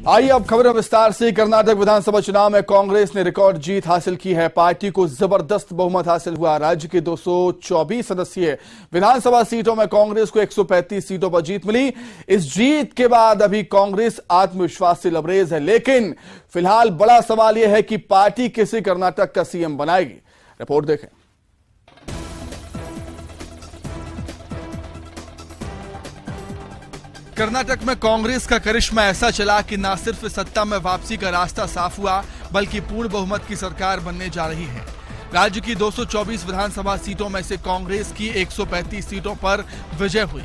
आइए अब खबर विस्तार से। कर्नाटक विधानसभा चुनाव में कांग्रेस ने रिकॉर्ड जीत हासिल की है। पार्टी को जबरदस्त बहुमत हासिल हुआ। राज्य की 224 सदस्यीय विधानसभा सीटों में कांग्रेस को 135 सीटों पर जीत मिली। इस जीत के बाद अभी कांग्रेस आत्मविश्वास से लबरेज है, लेकिन फिलहाल बड़ा सवाल यह है कि पार्टी किसे कर्नाटक का सीएम बनाएगी। रिपोर्ट देखें। कर्नाटक में कांग्रेस का करिश्मा ऐसा चला कि न सिर्फ सत्ता में वापसी का रास्ता साफ हुआ, बल्कि पूर्ण बहुमत की सरकार बनने जा रही है। राज्य की 224 विधानसभा सीटों में से कांग्रेस की 135 सीटों पर विजय हुई।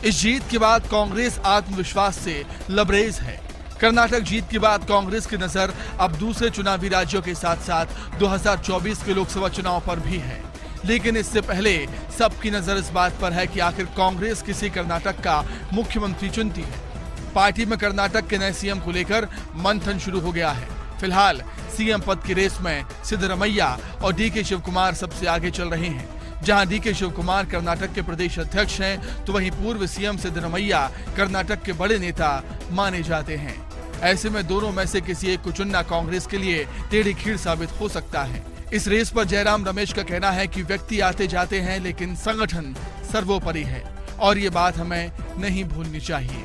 इस जीत के बाद कांग्रेस आत्मविश्वास से लबरेज है। कर्नाटक जीत के बाद कांग्रेस की नजर अब दूसरे चुनावी राज्यों के साथ साथ 2024 के लोकसभा चुनाव पर भी है, लेकिन इससे पहले सबकी नजर इस बात पर है कि आखिर कांग्रेस किसी कर्नाटक का मुख्यमंत्री चुनती है। पार्टी में कर्नाटक के नए सीएम को लेकर मंथन शुरू हो गया है। फिलहाल सीएम पद की रेस में सिद्धरमैया और डीके शिवकुमार सबसे आगे चल रहे हैं। जहां डीके शिवकुमार कर्नाटक के प्रदेश अध्यक्ष हैं, तो वहीं पूर्व सीएम सिद्धरमैया कर्नाटक के बड़े नेता माने जाते हैं। ऐसे में दोनों में से किसी एक को चुनना कांग्रेस के लिए टेढ़ी खीर साबित हो सकता है। इस रेस पर जयराम रमेश का कहना है कि व्यक्ति आते जाते हैं, लेकिन संगठन सर्वोपरि है और ये बात हमें नहीं भूलनी चाहिए।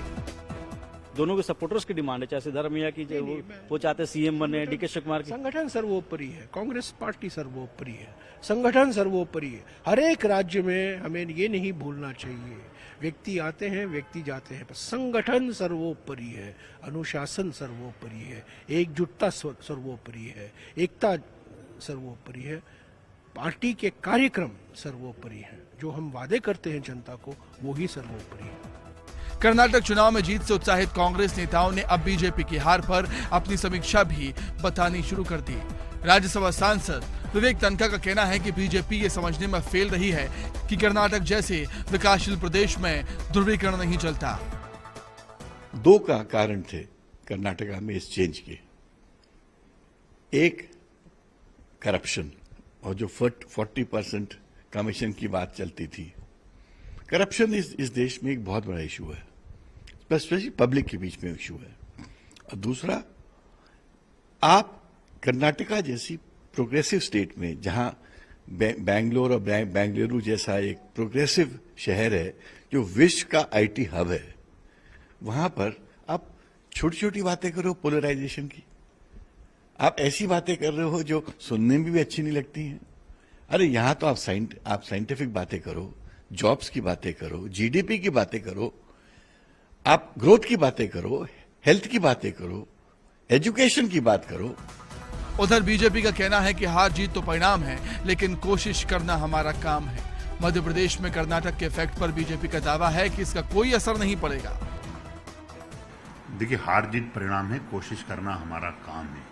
दोनों के सपोर्टर्स की डिमांड है, चाहे सिद्धरमैया की वो चाहते सीएम बने, डीके शिवकुमार की। संगठन सर्वोपरि है, कांग्रेस पार्टी सर्वोपरि है, संगठन सर्वोपरि है। हर एक राज्य में हमें ये नहीं भूलना चाहिए, व्यक्ति आते हैं व्यक्ति जाते हैं, पर संगठन सर्वोपरि है, अनुशासन सर्वोपरि है, एकजुटता सर्वोपरि है, एकता सर्वोपरि है, पार्टी के कार्यक्रम सर्वोपरि है। जो हम वादे करते हैं जनता को, वो ही सर्वोपरि है। कर्नाटक चुनाव में जीत से उत्साहित कांग्रेस नेताओं ने अब बीजेपी की हार पर अपनी समीक्षा भी बतानी शुरू कर दी। राज्यसभा सांसद विवेक तनखा का कहना है कि बीजेपी ये समझने में फेल रही है कि कर्नाटक जैसे विकासशील प्रदेश में ध्रुवीकरण नहीं चलता। दो का कारण थे कर्नाटक में इस चेंज के। एक करप्शन, और जो 40% कमीशन की बात चलती थी। करप्शन इस देश में एक बहुत बड़ा इशू है, स्पेशली पब्लिक के बीच में इशू है। और दूसरा, आप कर्नाटका जैसी प्रोग्रेसिव स्टेट में, जहां बेंगलोर और बेंगलुरु जैसा एक प्रोग्रेसिव शहर है जो विश्व का आईटी हब है, वहां पर आप छोटी छोटी बातें करो पोलराइजेशन की, आप ऐसी बातें कर रहे हो जो सुनने में भी अच्छी नहीं लगती हैं। अरे यहां तो आप साइंटिफिक बातें करो, जॉब्स की बातें करो, जीडीपी की बातें करो, आप ग्रोथ की बातें करो, हेल्थ की बातें करो, एजुकेशन की बात करो। उधर बीजेपी का कहना है कि हार जीत तो परिणाम है, लेकिन कोशिश करना हमारा काम है। मध्य प्रदेश में कर्नाटक के इफेक्ट पर बीजेपी का दावा है कि इसका कोई असर नहीं पड़ेगा। देखिए, हार जीत परिणाम है, कोशिश करना हमारा काम है।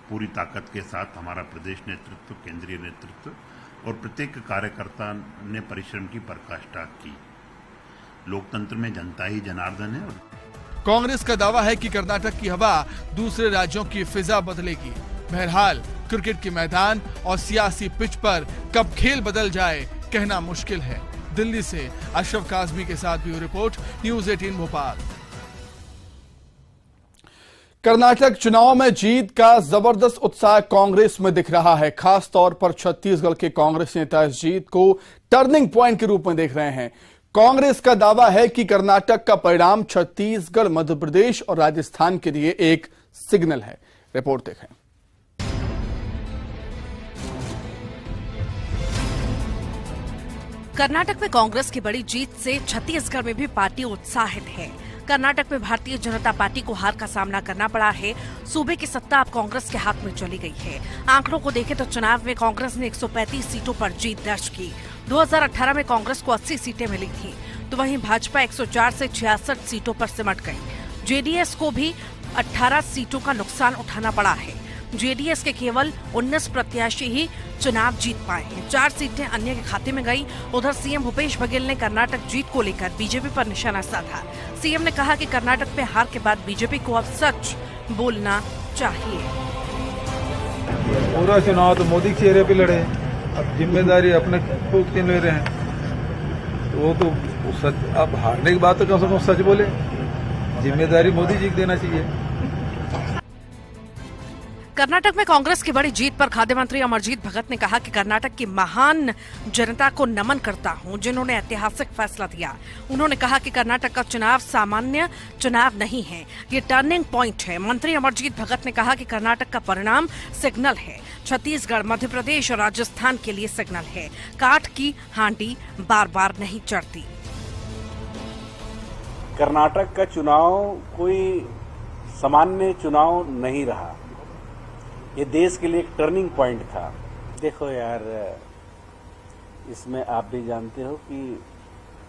पूरी ताकत के साथ हमारा प्रदेश नेतृत्व, केंद्रीय नेतृत्व और प्रत्येक कार्यकर्ता ने परिश्रम की पराकाष्ठा की। लोकतंत्र में जनता ही जनार्दन है। कांग्रेस का दावा है कि कर्नाटक की हवा दूसरे राज्यों की फिजा बदलेगी। बहरहाल क्रिकेट के मैदान और सियासी पिच पर कब खेल बदल जाए कहना मुश्किल है। दिल्ली से अशरफ काज़मी के साथ bureau report, news 18 Bhopal. Karnataka चुनाव में जीत का जबरदस्त उत्साह कांग्रेस में दिख रहा है। खास तौर पर छत्तीसगढ़ के कांग्रेस नेता इस जीत को टर्निंग पॉइंट के रूप में देख रहे हैं। कांग्रेस का दावा है कि कर्नाटक का परिणाम छत्तीसगढ़, मध्य प्रदेश और राजस्थान के लिए एक सिग्नल है। रिपोर्ट देखें। कर्नाटक में कांग्रेस की बड़ी जीत से छत्तीसगढ़ में भी पार्टी उत्साहित है। कर्नाटक में भारतीय जनता पार्टी को हार का सामना करना पड़ा है। सूबे की सत्ता अब कांग्रेस के हाथ में चली गई है। आंकड़ों को देखें तो चुनाव में कांग्रेस ने 135 सीटों पर जीत दर्ज की। 2018 में कांग्रेस को 80 सीटें मिली थी, तो वहीं भाजपा 104 से 66 सीटों पर सिमट गई। जेडीएस को भी 18 सीटों का नुकसान उठाना पड़ा है। जेडीएस के केवल 19 प्रत्याशी ही चुनाव जीत पाए हैं। 4 सीटें अन्य के खाते में गई। उधर सीएम भूपेश बघेल ने कर्नाटक जीत को लेकर बीजेपी पर निशाना साधा। सीएम ने कहा कि कर्नाटक में हार के बाद बीजेपी को अब सच बोलना चाहिए। पूरा चुनाव तो मोदी के चेहरे पे लड़े, अब जिम्मेदारी अपने को क्यों ले रहे हैं? तो वो तो सच, अब हारने की बात तो कम से कम सच बोले। जिम्मेदारी मोदी जी को देना चाहिए। कर्नाटक में कांग्रेस की बड़ी जीत पर खाद्य मंत्री अमरजीत भगत ने कहा कि कर्नाटक की महान जनता को नमन करता हूं, जिन्होंने ऐतिहासिक फैसला दिया। उन्होंने कहा कि कर्नाटक का चुनाव सामान्य चुनाव नहीं है, ये टर्निंग पॉइंट है। मंत्री अमरजीत भगत ने कहा कि कर्नाटक का परिणाम सिग्नल है, छत्तीसगढ़, मध्य प्रदेश और राजस्थान के लिए सिग्नल है। काठ की हांडी बार बार नहीं चढ़ती। कर्नाटक का चुनाव कोई सामान्य चुनाव नहीं रहा, ये देश के लिए एक टर्निंग पॉइंट था। देखो यार, इसमें आप भी जानते हो कि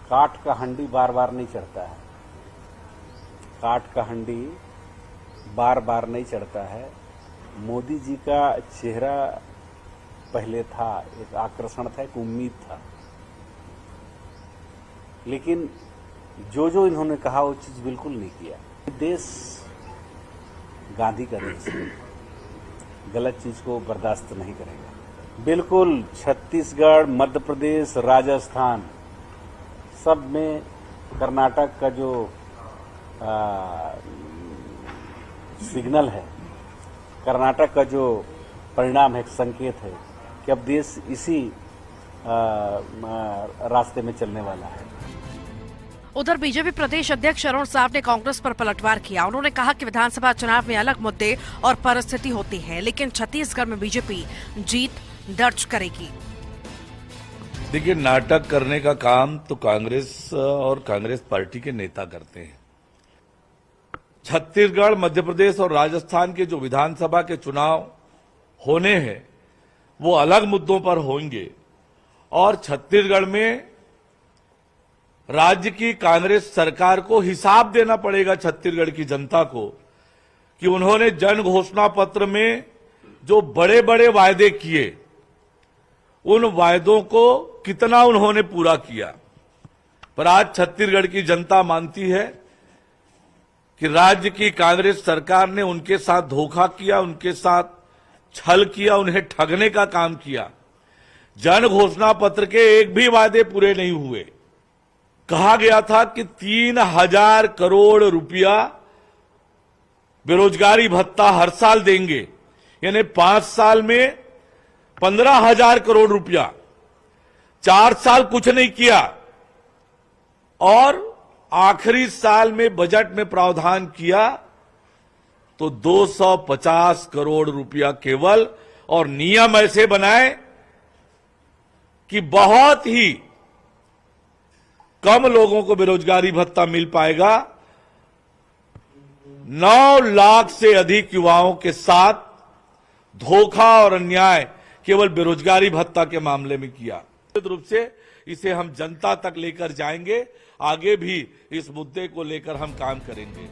काठ का हंडी बार बार नहीं चढ़ता है, काठ का हंडी बार बार नहीं चढ़ता है। मोदी जी का चेहरा पहले था, एक आकर्षण था, एक उम्मीद था, लेकिन जो जो इन्होंने कहा वो चीज बिल्कुल नहीं किया। देश गांधी का देश है, गलत चीज को बर्दाश्त नहीं करेगा। बिल्कुल छत्तीसगढ़, मध्य प्रदेश, राजस्थान सब में कर्नाटक का जो सिग्नल है, कर्नाटक का जो परिणाम है, एक संकेत है कि अब देश इसी रास्ते में चलने वाला है। उधर बीजेपी प्रदेश अध्यक्ष अरुण साव ने कांग्रेस पर पलटवार किया। उन्होंने कहा कि विधानसभा चुनाव में अलग मुद्दे और परिस्थिति होती है, लेकिन छत्तीसगढ़ में बीजेपी जीत दर्ज करेगी। देखिए, नाटक करने का काम तो कांग्रेस और कांग्रेस पार्टी के नेता करते हैं। छत्तीसगढ़, मध्य प्रदेश और राजस्थान के जो विधानसभा के चुनाव होने हैं वो अलग मुद्दों पर होंगे, और छत्तीसगढ़ में राज्य की कांग्रेस सरकार को हिसाब देना पड़ेगा छत्तीसगढ़ की जनता को कि उन्होंने जन घोषणा पत्र में जो बड़े बड़े वायदे किए, उन वायदों को कितना उन्होंने पूरा किया। पर आज छत्तीसगढ़ की जनता मानती है कि राज्य की कांग्रेस सरकार ने उनके साथ धोखा किया, उनके साथ छल किया, उन्हें ठगने का काम किया। जन घोषणा पत्र के एक भी वायदे पूरे नहीं हुए। कहा गया था कि 3000 करोड़ रुपया बेरोजगारी भत्ता हर साल देंगे, यानी 5 साल में 15,000 करोड़ रुपया। 4 साल कुछ नहीं किया, और आखिरी साल में बजट में प्रावधान किया तो 250 करोड़ रुपया केवल, और नियम ऐसे बनाए कि बहुत ही कम लोगों को बेरोजगारी भत्ता मिल पाएगा। 9 लाख से अधिक युवाओं के साथ धोखा और अन्याय केवल बेरोजगारी भत्ता के मामले में किया। निश्चित रूप से इसे हम जनता तक लेकर जाएंगे, आगे भी इस मुद्दे को लेकर हम काम करेंगे।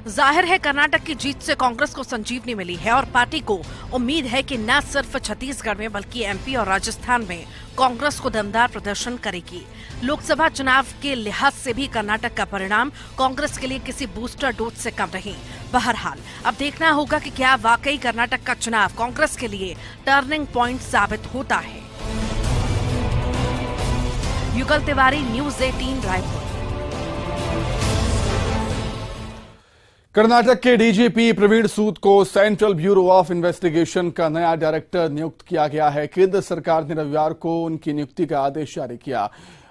जाहिर है कर्नाटक की जीत से कांग्रेस को संजीवनी मिली है, और पार्टी को उम्मीद है कि न सिर्फ छत्तीसगढ़ में बल्कि एमपी और राजस्थान में कांग्रेस को दमदार प्रदर्शन करेगी। लोकसभा चुनाव के लिहाज से भी कर्नाटक का परिणाम कांग्रेस के लिए किसी बूस्टर डोज से कम नहीं। बहरहाल अब देखना होगा कि क्या वाकई कर्नाटक का चुनाव कांग्रेस के लिए टर्निंग पॉइंट साबित होता है। युगल तिवारी, न्यूज़ 18 रायपुर। कर्नाटक के डीजीपी प्रवीण सूद को सेंट्रल ब्यूरो ऑफ इन्वेस्टिगेशन का नया डायरेक्टर नियुक्त किया गया है। केंद्र सरकार ने रविवार को उनकी नियुक्ति का आदेश जारी किया।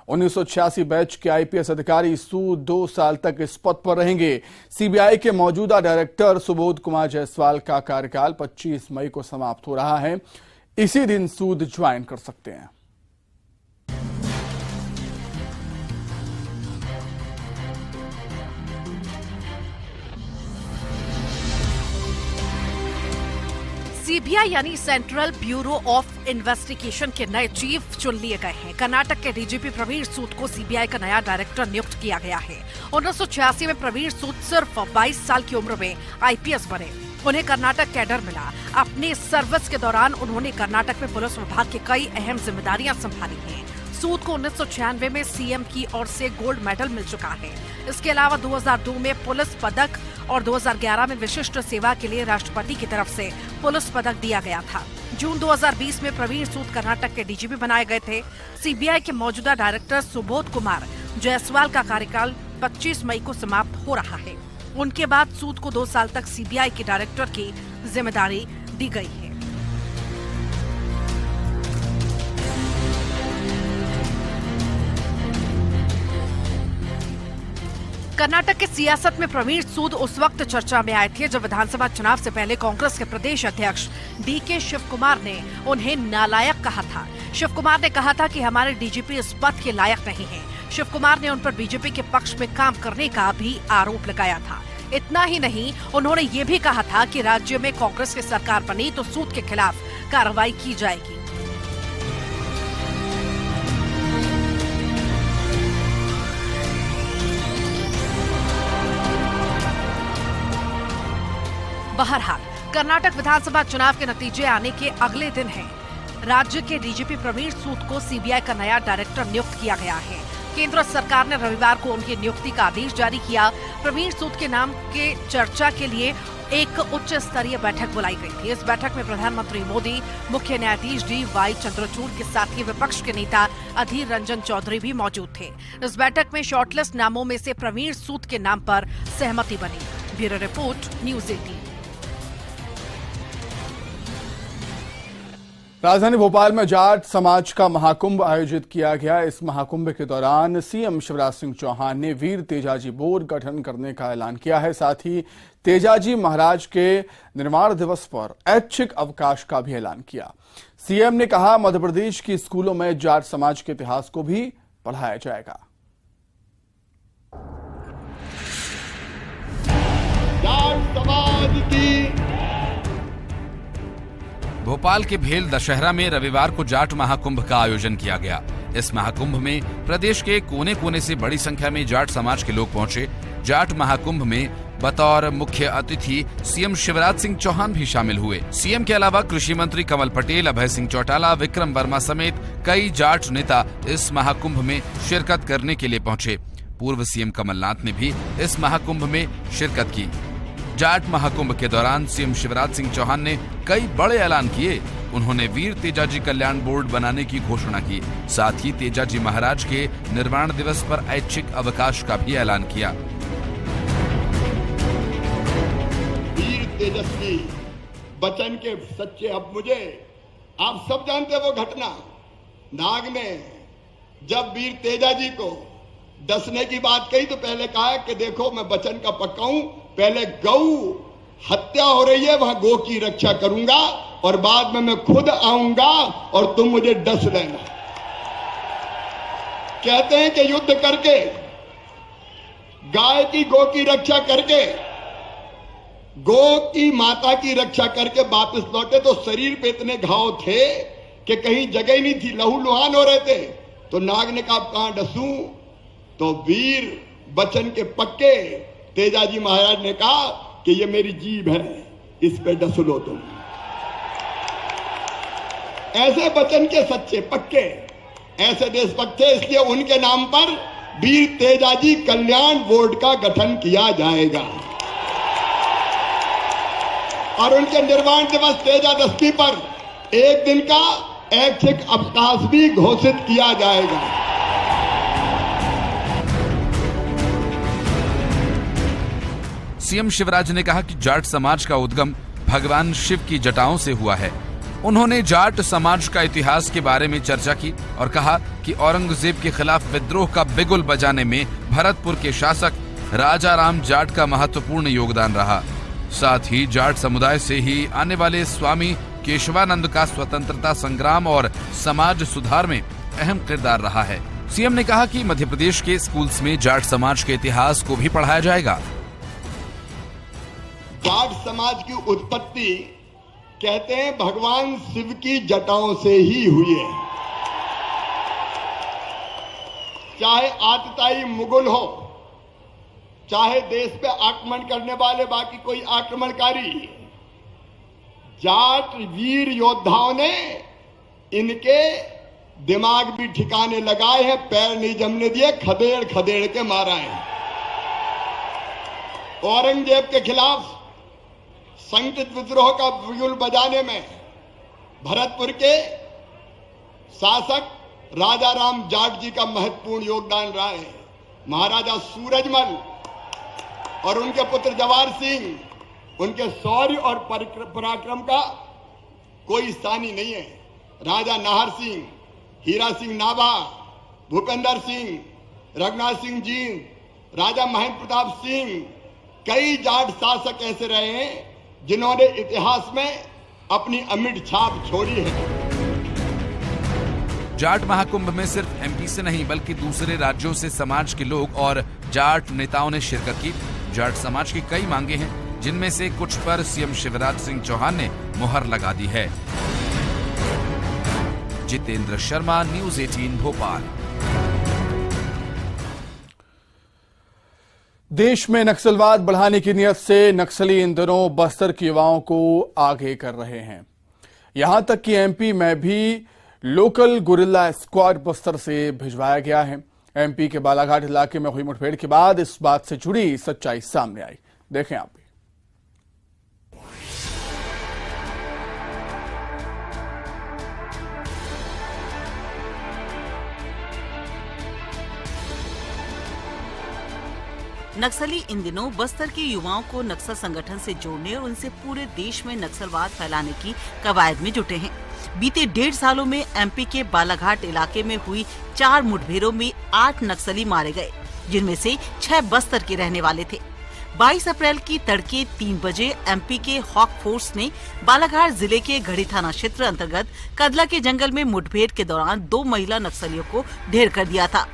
1986 बैच के आईपीएस अधिकारी सूद 2 साल तक इस पद पर रहेंगे। सीबीआई के मौजूदा डायरेक्टर सुबोध कुमार जायसवाल का कार्यकाल 25 मई को समाप्त हो रहा है। इसी दिन सूद ज्वाइन कर सकते हैं। सीबीआई यानी सेंट्रल ब्यूरो ऑफ इन्वेस्टिगेशन के नए चीफ चुन लिए गए हैं। कर्नाटक के डीजीपी प्रवीण सूद को सीबीआई का नया डायरेक्टर नियुक्त किया गया है। 1986 में प्रवीण सूद सिर्फ 22 साल की उम्र में आईपीएस बने। उन्हें कर्नाटक कैडर मिला। अपने सर्विस के दौरान उन्होंने कर्नाटक में पुलिस विभाग की कई अहम जिम्मेदारियां संभाली हैं। सूद को 1996 में सीएम की ओर से गोल्ड मेडल मिल चुका है। इसके अलावा 2002 में पुलिस पदक और 2011 में विशिष्ट सेवा के लिए राष्ट्रपति की तरफ से पुलिस पदक दिया गया था। जून 2020 में प्रवीण सूद कर्नाटक के डीजीपी बनाए गए थे। सीबीआई के मौजूदा डायरेक्टर सुबोध कुमार जायसवाल का कार्यकाल 25 मई को समाप्त हो रहा है। उनके बाद सूद को 2 साल तक सीबीआई के डायरेक्टर की जिम्मेदारी दी गई है। कर्नाटक के सियासत में प्रवीण सूद उस वक्त चर्चा में आए थे जब विधानसभा चुनाव से पहले कांग्रेस के प्रदेश अध्यक्ष डीके शिवकुमार ने उन्हें नालायक कहा था। शिवकुमार ने कहा था कि हमारे डीजीपी इस पद के लायक नहीं हैं। शिवकुमार ने उन पर बीजेपी के पक्ष में काम करने का भी आरोप लगाया था। इतना ही नहीं, उन्होंने ये भी कहा था कि राज्य में कांग्रेस की सरकार बनी तो सूद के खिलाफ कार्रवाई की जाएगी। बहरहाल कर्नाटक विधानसभा चुनाव के नतीजे आने के अगले दिन हैं। राज्य के डीजीपी प्रवीण सूद को सीबीआई का नया डायरेक्टर नियुक्त किया गया है। केंद्र सरकार ने रविवार को उनकी नियुक्ति का आदेश जारी किया। प्रवीण सूद के नाम के चर्चा के लिए एक उच्च स्तरीय बैठक बुलाई गई थी। इस बैठक में प्रधानमंत्री मोदी, मुख्य न्यायाधीश DY चंद्रचूड़ के साथ ही विपक्ष के नेता अधीर रंजन चौधरी भी मौजूद थे। इस बैठक में शॉर्टलिस्ट नामों में से प्रवीण सूद के नाम पर सहमति बनी। Bureau report, news 18। राजधानी भोपाल में जाट समाज का महाकुंभ आयोजित किया गया। इस महाकुंभ के दौरान सीएम शिवराज सिंह चौहान ने वीर तेजाजी बोर्ड गठन करने का ऐलान किया है। साथ ही तेजाजी महाराज के निर्माण दिवस पर ऐच्छिक अवकाश का भी ऐलान किया। सीएम ने कहा, मध्य प्रदेश की स्कूलों में जाट समाज के इतिहास को भी पढ़ाया जाएगा। जाट समाज की भोपाल के भेल दशहरा में रविवार को जाट महाकुंभ का आयोजन किया गया। इस महाकुंभ में प्रदेश के कोने कोने से बड़ी संख्या में जाट समाज के लोग पहुंचे। जाट महाकुंभ में बतौर मुख्य अतिथि सीएम शिवराज सिंह चौहान भी शामिल हुए। सीएम के अलावा कृषि मंत्री कमल पटेल, अभय सिंह चौटाला, विक्रम वर्मा समेत कई जाट नेता इस महाकुंभ में शिरकत करने के लिए पहुंचे। पूर्व सीएम कमलनाथ ने भी इस महाकुंभ में शिरकत की। जाट महाकुंभ के दौरान सीएम शिवराज सिंह चौहान ने कई बड़े ऐलान किए। उन्होंने वीर तेजाजी कल्याण बोर्ड बनाने की घोषणा की। साथ ही तेजाजी महाराज के निर्माण दिवस पर ऐच्छिक अवकाश का भी ऐलान किया। वीर तेजस्वी बचन के सच्चे, अब मुझे आप सब जानते वो घटना नाग में जब वीर तेजाजी को डसने की बात कही तो पहले कहा कि देखो मैं बचन का पक्का हूं, पहले गौ हत्या हो रही है वहां गौ की रक्षा करूंगा और बाद में मैं खुद आऊंगा और तुम मुझे डस लेना। कहते हैं कि युद्ध करके गाय की गौ की रक्षा करके गौ की माता की रक्षा करके वापस लौटे तो शरीर पे इतने घाव थे कि कहीं जगह नहीं थी, लहू लुहान हो रहे थे। तो नाग ने कहा कहां डसूं? तो वीर बचन के पक्के तेजाजी महाराज ने कहा कि ये मेरी जीभ है, इस पे डस लो तुम। ऐसे बचन के सच्चे पक्के ऐसे देशभक्त थे, इसलिए उनके नाम पर वीर तेजाजी कल्याण बोर्ड का गठन किया जाएगा और उनके निर्माण दिवस तेजादशी पर एक दिन का ऐच्छिक अवकाश भी घोषित किया जाएगा। सीएम शिवराज ने कहा कि जाट समाज का उद्गम भगवान शिव की जटाओं से हुआ है। उन्होंने जाट समाज का इतिहास के बारे में चर्चा की और कहा कि औरंगजेब के खिलाफ विद्रोह का बिगुल बजाने में भरतपुर के शासक राजा राम जाट का महत्वपूर्ण योगदान रहा। साथ ही जाट समुदाय से ही आने वाले स्वामी केशवानंद का स्वतंत्रता संग्राम और समाज सुधार में अहम किरदार रहा है। सीएम ने कहा कि मध्य प्रदेश के स्कूल्स में जाट समाज के इतिहास को भी पढ़ाया जाएगा। जाट समाज की उत्पत्ति कहते हैं भगवान शिव की जटाओं से ही हुई है। चाहे आतताई मुगल हो, चाहे देश पे आक्रमण करने वाले बाकी कोई आक्रमणकारी, जाट वीर योद्धाओं ने इनके दिमाग भी ठिकाने लगाए हैं, पैर नहीं जमने दिए, खदेड़ खदेड़ के मारा है। औरंगजेब के खिलाफ संगठित विद्रोह का बिगुल बजाने में भरतपुर के शासक राजा राम जाट जी का महत्वपूर्ण योगदान रहा है। महाराजा सूरजमल और उनके पुत्र जवाहर सिंह, उनके शौर्य और पराक्रम का कोई स्थानी नहीं है। राजा नाहर सिंह, हीरा सिंह नाभा, भूपेंद्र सिंह, रघुनाथ सिंह जी, राजा महेंद्र प्रताप सिंह, कई जाट शासक ऐसे रहे हैं जिन्होंने इतिहास में अपनी अमिट छाप छोड़ी है। जाट महाकुंभ में सिर्फ एमपी से नहीं बल्कि दूसरे राज्यों से समाज के लोग और जाट नेताओं ने शिरकत की। जाट समाज की कई मांगे हैं, जिनमें से कुछ पर सीएम शिवराज सिंह चौहान ने मुहर लगा दी है। जितेंद्र शर्मा, न्यूज़ 18 भोपाल। देश में नक्सलवाद बढ़ाने की नियत से नक्सली इन दिनों बस्तर के युवाओं को आगे कर रहे हैं। यहां तक कि एमपी में भी लोकल गुरिल्ला स्क्वाड बस्तर से भिजवाया गया है। एमपी के बालाघाट इलाके में हुई मुठभेड़ के बाद इस बात से जुड़ी सच्चाई सामने आई। देखें आप भी। नक्सली इन दिनों बस्तर के युवाओं को नक्सल संगठन से जोड़ने और उनसे पूरे देश में नक्सलवाद फैलाने की कवायद में जुटे हैं। बीते 1.5 सालों में एमपी के बालाघाट इलाके में हुई 4 मुठभेड़ों में 8 नक्सली मारे गए, जिनमें से 6 बस्तर के रहने वाले थे। 22 अप्रैल की तड़के 3 बजे एमपी के हॉक फोर्स ने बालाघाट जिले के घड़ी थाना क्षेत्र अंतर्गत कदला के जंगल में मुठभेड़ के दौरान 2 महिला नक्सलियों को ढेर कर दिया था।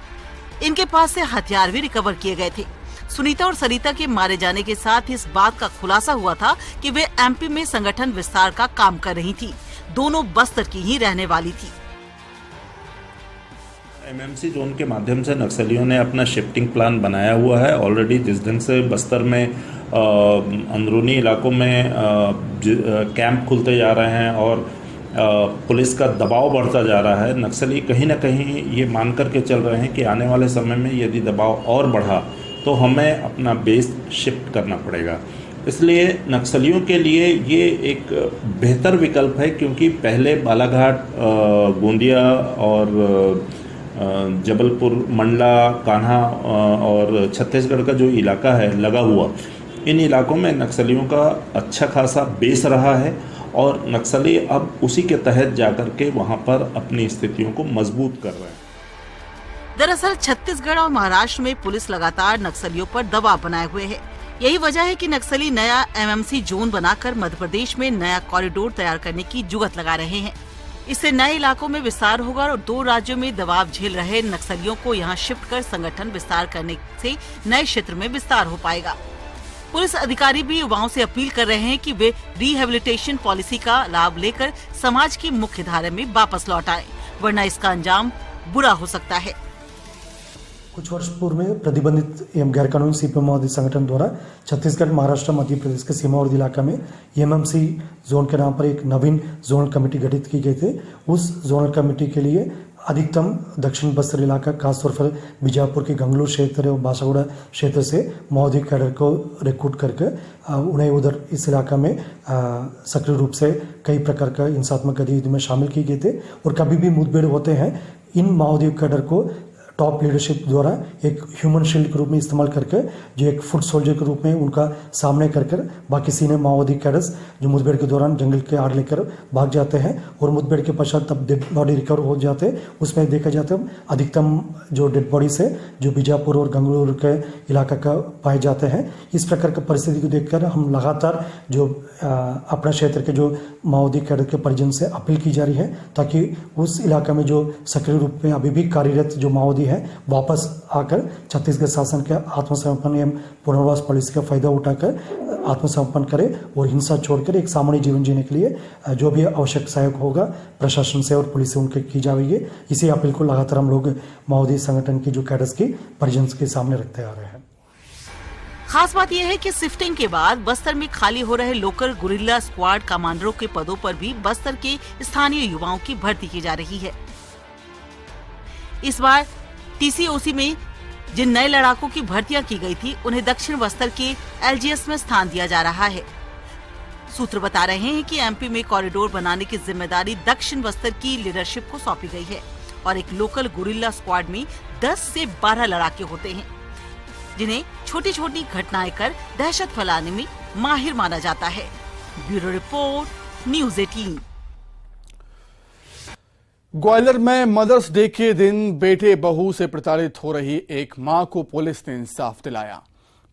इनके पास से हथियार भी रिकवर किए गए थे। सुनीता और सरिता के मारे जाने के साथ इस बात का खुलासा हुआ था कि वे एमपी में संगठन विस्तार का काम कर रही थी। दोनों बस्तर की ही रहने वाली थी। एमएमसी जोन के माध्यम से नक्सलियों ने अपना शिफ्टिंग प्लान बनाया हुआ है। ऑलरेडी जिस दिन से बस्तर में अंदरूनी इलाकों में कैंप खुलते जा रहे हैं और पुलिस का दबाव बढ़ता जा रहा है, नक्सली कहीं ना कहीं ये मान करके चल रहे हैं कि आने वाले समय में यदि दबाव और बढ़ा तो हमें अपना बेस शिफ्ट करना पड़ेगा। इसलिए नक्सलियों के लिए ये एक बेहतर विकल्प है, क्योंकि पहले बालाघाट, गोंदिया और जबलपुर, मंडला, कान्हा और छत्तीसगढ़ का जो इलाका है लगा हुआ, इन इलाकों में नक्सलियों का अच्छा खासा बेस रहा है और नक्सली अब उसी के तहत जाकर के वहाँ पर अपनी स्थितियों को मजबूत कर रहे हैं। दरअसल छत्तीसगढ़ और महाराष्ट्र में पुलिस लगातार नक्सलियों पर दबाव बनाए हुए है। यही वजह है कि नक्सली नया एमएमसी जोन बनाकर मध्य प्रदेश में नया कॉरिडोर तैयार करने की जुगत लगा रहे हैं। इससे नए इलाकों में विस्तार होगा और 2 राज्यों में दबाव झेल रहे नक्सलियों को यहां शिफ्ट कर संगठन विस्तार करने से नए क्षेत्र में विस्तार हो पाएगा। पुलिस अधिकारी भी युवाओं से अपील कर रहे हैं कि वे रिहेबिलिटेशन पॉलिसी का लाभ लेकर समाज की मुख्य धारा में वापस लौट आएं, वरना इसका अंजाम बुरा हो सकता है। कुछ वर्ष पूर्व में प्रतिबंधित एवं गैर कानूनी सीपीएम माओवादी संगठन द्वारा छत्तीसगढ़, महाराष्ट्र, मध्य प्रदेश के सीमावर्ती इलाका में एमएमसी जोन के नाम पर एक नवीन जोनल कमेटी गठित की गई थी। उस जोनल कमेटी के लिए अधिकतम दक्षिण बस्तर इलाका, खासतौर पर बीजापुर के गंगलूर क्षेत्र और बासागुड़ा क्षेत्र से माओवादी कैडर को रिक्रूट करके उन्हें उधर इस इलाका में सक्रिय रूप से कई प्रकार का हिंसात्मक गतिविधि में शामिल किए गए थे। और कभी भी मुठभेड़ होते हैं, इन माओवादी कैडर को टॉप लीडरशिप द्वारा एक ह्यूमन शील्ड के रूप में इस्तेमाल करके, जो एक फुट सोल्जर के रूप में उनका सामने कर बाकी सीने माओवादी कैडर्स जो मुठभेड़ के दौरान जंगल के आड़ लेकर भाग जाते हैं और मुठभेड़ के पश्चात तब डेड बॉडी रिकवर हो जाते हैं। उसमें देखा जाता है अधिकतम जो डेड बॉडीज है जो बीजापुर और गंगलूर के इलाका का पाए जाते हैं। इस प्रकार की परिस्थिति को देखकर हम लगातार जो अपना क्षेत्र के जो माओवादी कैडर के परिजन से अपील की जा रही है, ताकि उस इलाका में जो सक्रिय रूप में अभी भी कार्यरत जो माओवादी है वापस आकर छत्तीसगढ़ शासन के आत्मसमर्पण एवं पुनर्वास पॉलिसी का फायदा उठाकर आत्मसमर्पण करे और हिंसा छोड़कर एक सामान्य जीवन जीने के लिए जो भी आवश्यक सहायक होगा प्रशासन से और पुलिस से उनके की जाएगी। इसी अपील को लगातार हम लोग माओवादी संगठन की जो कैडर्स की परिजन के सामने रखते आ रहे हैं। खास बात यह है कि शिफ्टिंग के बाद बस्तर में खाली हो रहे लोकल गुरिल्ला स्क्वाड कमांडरों के पदों पर भी बस्तर के स्थानीय युवाओं की भर्ती की जा रही है। इस बार टीसीओसी में जिन नए लड़ाकों की भर्तियां की गई थी, उन्हें दक्षिण बस्तर के एलजीएस में स्थान दिया जा रहा है। सूत्र बता रहे हैं कि एमपी में कॉरिडोर बनाने की जिम्मेदारी दक्षिण बस्तर की लीडरशिप को सौंपी गई है और एक लोकल गुरिल्ला स्क्वाड में 10 से 12 लड़ाके होते हैं। जिन्हें छोटी छोटी घटनाएं कर दहशत फैलाने में माहिर माना जाता है। Bureau report, news 18। ग्वालियर में मदर्स डे के दिन बेटे बहू से प्रताड़ित हो रही एक मां को पुलिस ने इंसाफ दिलाया।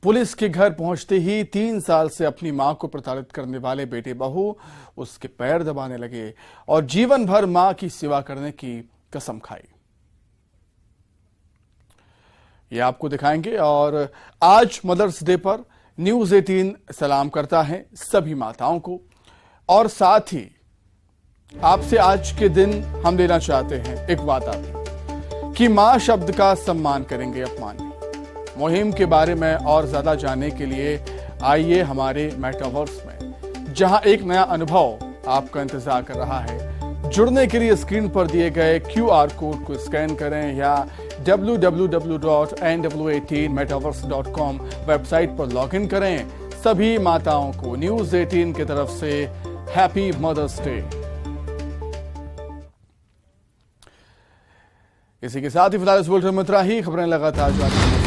पुलिस के घर पहुंचते ही 3 साल से अपनी मां को प्रताड़ित करने वाले बेटे बहू उसके पैर दबाने लगे और जीवन भर मां की सेवा करने की कसम खाई। ये आपको दिखाएंगे। और आज मदर्स डे पर न्यूज़ 18 सलाम करता है सभी माताओं को, और साथ ही आपसे आज के दिन हम लेना चाहते हैं एक वादा भी कि मां शब्द का सम्मान करेंगे, अपमान नहीं। मुहिम के बारे में और ज्यादा जानने के लिए आइए हमारे मेटावर्स में, जहां एक नया अनुभव आपका इंतजार कर रहा है। जुड़ने के लिए स्क्रीन पर दिए गए QR कोड को स्कैन करें या www.nw18metaverse.com वेबसाइट पर लॉगिन करें। सभी माताओं को न्यूज़ 18 की तरफ से हैप्पी मदर्स डे। इसी के साथ ही फिलहाल इस बुलेटिन में इतना ही। खबरें लगातार जारी